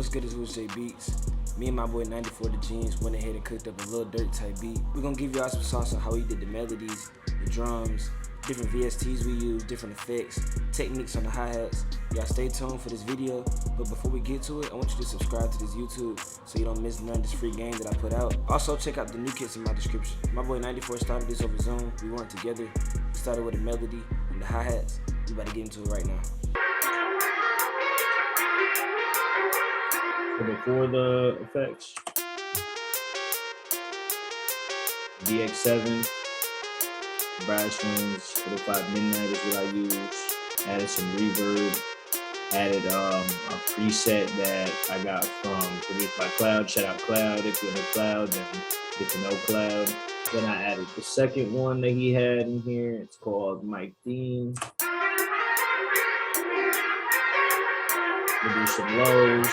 What's good is J Beats. Me and my boy 94 the Jeans went ahead and cooked up a Lil Durk type beat. We're gonna give y'all some sauce on how he did the melodies, the drums, different VSTs we use, different effects, techniques on the hi-hats. Y'all stay tuned for this video, but before we get to it, I want you to subscribe to this YouTube so you don't miss none of this free game that I put out. Also, check out the new kits in my description. My boy 94 started this over Zoom. We weren't together. We started with a melody and the hi-hats. We about to get into it right now. So before the effects, DX7, brass rings, 45 midnight is what I use. Added some reverb, added a preset that I got from produced by Cloud. Shout out Cloud. If you know Cloud, then get to know Cloud. Then I added the second one that he had in here. It's called My Theme. We'll do some lows.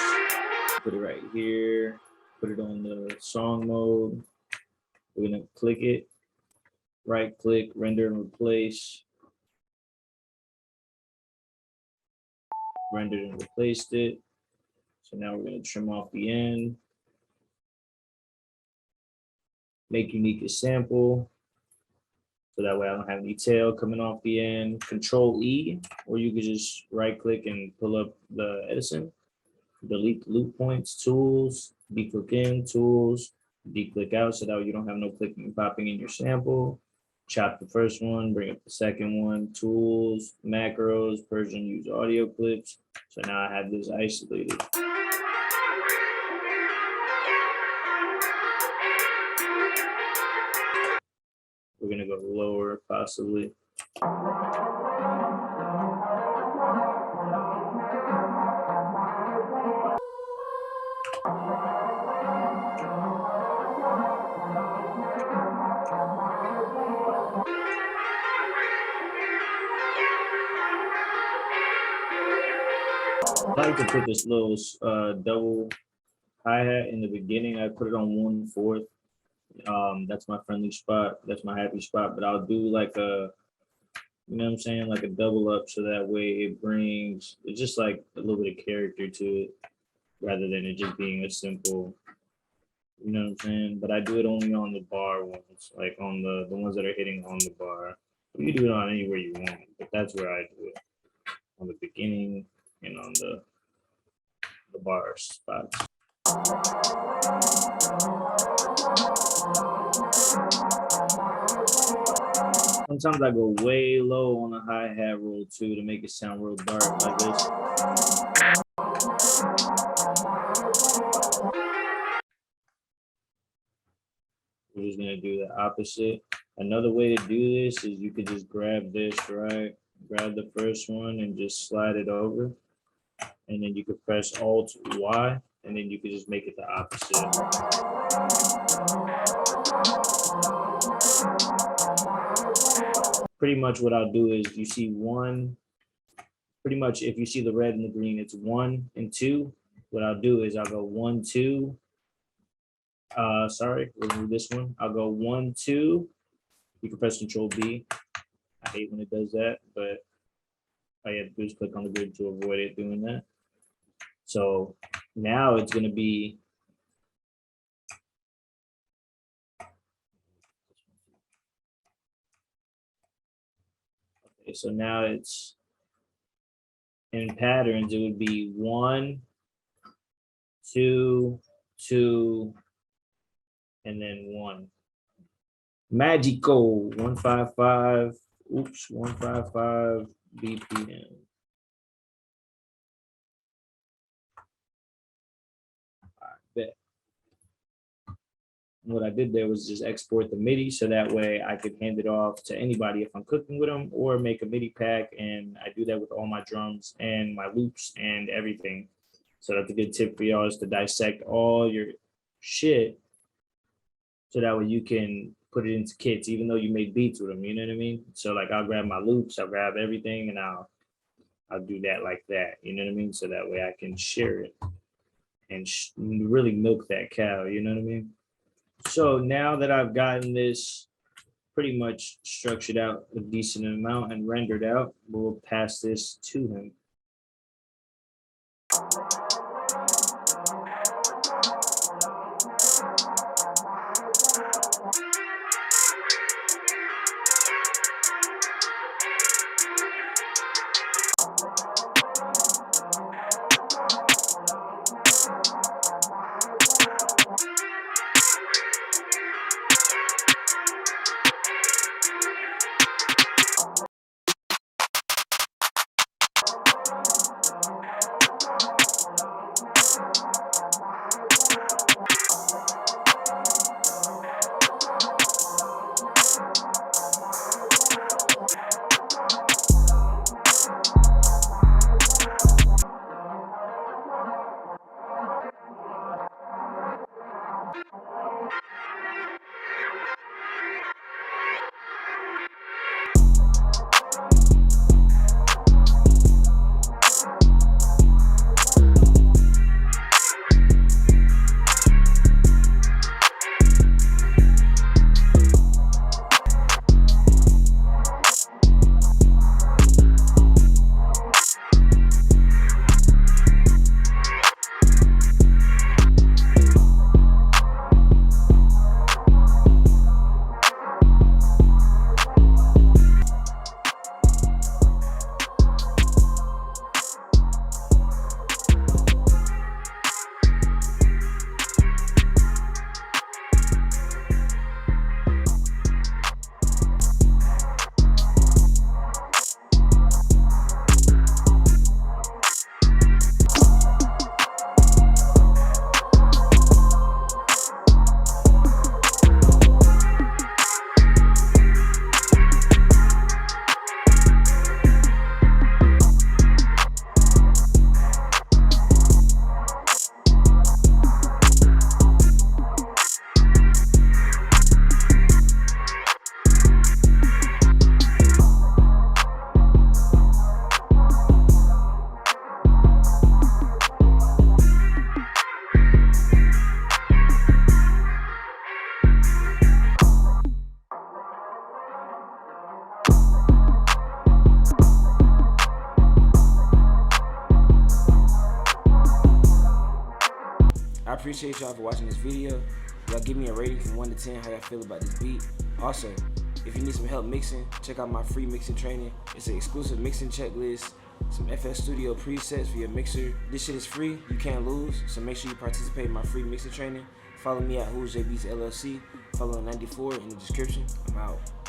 Put it right here. Put it on the song mode. We're gonna click it. Right click, render and replace. Rendered and replaced it. So now we're gonna trim off the end. Make unique a sample. So that way I don't have any tail coming off the end. Control E, or you could just right click and pull up the Edison. Delete the loop points, tools, declick in, tools, declick out, so that way you don't have no clicking and popping in your sample. Chop the first one, bring up the second one, tools, macros, Persian use audio clips. So now I have this isolated. We're gonna go lower possibly. I like to put this little double hi-hat in the beginning. I put it on 1/4. That's my friendly spot. That's my happy spot. But I'll do like a, you know what I'm saying, like a double up, so that way it brings, it's just like a little bit of character to it, rather than it just being a simple, you know what I'm saying. But I do it only on the bar ones, like on the ones that are hitting on the bar. You do it on anywhere you want, but that's where I do it, on the beginning and on the bar spots. Sometimes I go way low on the hi-hat roll too to make it sound real dark like this. We're just gonna do the opposite. Another way to do this is you could just grab this, right? Grab the first one and just slide it over. And then you could press Alt Y, and then you could just make it the opposite. Pretty much what I'll do is, you see one, pretty much if you see the red and the green, it's 1 and 2. What I'll do is I'll go 1, 2. Sorry, we'll do this one. I'll go 1, 2. You can press Control B. I hate when it does that, but all you have to do is click on the grid to avoid it doing that. So now it's going to be, okay, so now it's in patterns, it would be 1, 2, 2, and then 1. Magical 155, oops, 155 BPM. Bet. What I did there was just export the MIDI, so that way I could hand it off to anybody if I'm cooking with them, or make a MIDI pack, and I do that with all my drums and my loops and everything. So that's a good tip for y'all, is to dissect all your shit, so that way you can put it into kits, even though you make beats with them, you know what I mean? So like I'll grab my loops, I'll grab everything, and I'll do that like that, you know what I mean? So that way I can share it and really milk that cow, you know what I mean? So now that I've gotten this pretty much structured out a decent amount and rendered out, we'll pass this to him. appreciate y'all for watching this video. Y'all give me a rating from 1 to 10 how y'all feel about this beat. Also, if you need some help mixing, check out my free mixing training. It's an exclusive mixing checklist, some FS Studio presets for your mixer. This shit is free, you can't lose, so make sure you participate in my free mixing training. Follow me at Who's J Beats LLC. Follow 94 in the description. I'm out.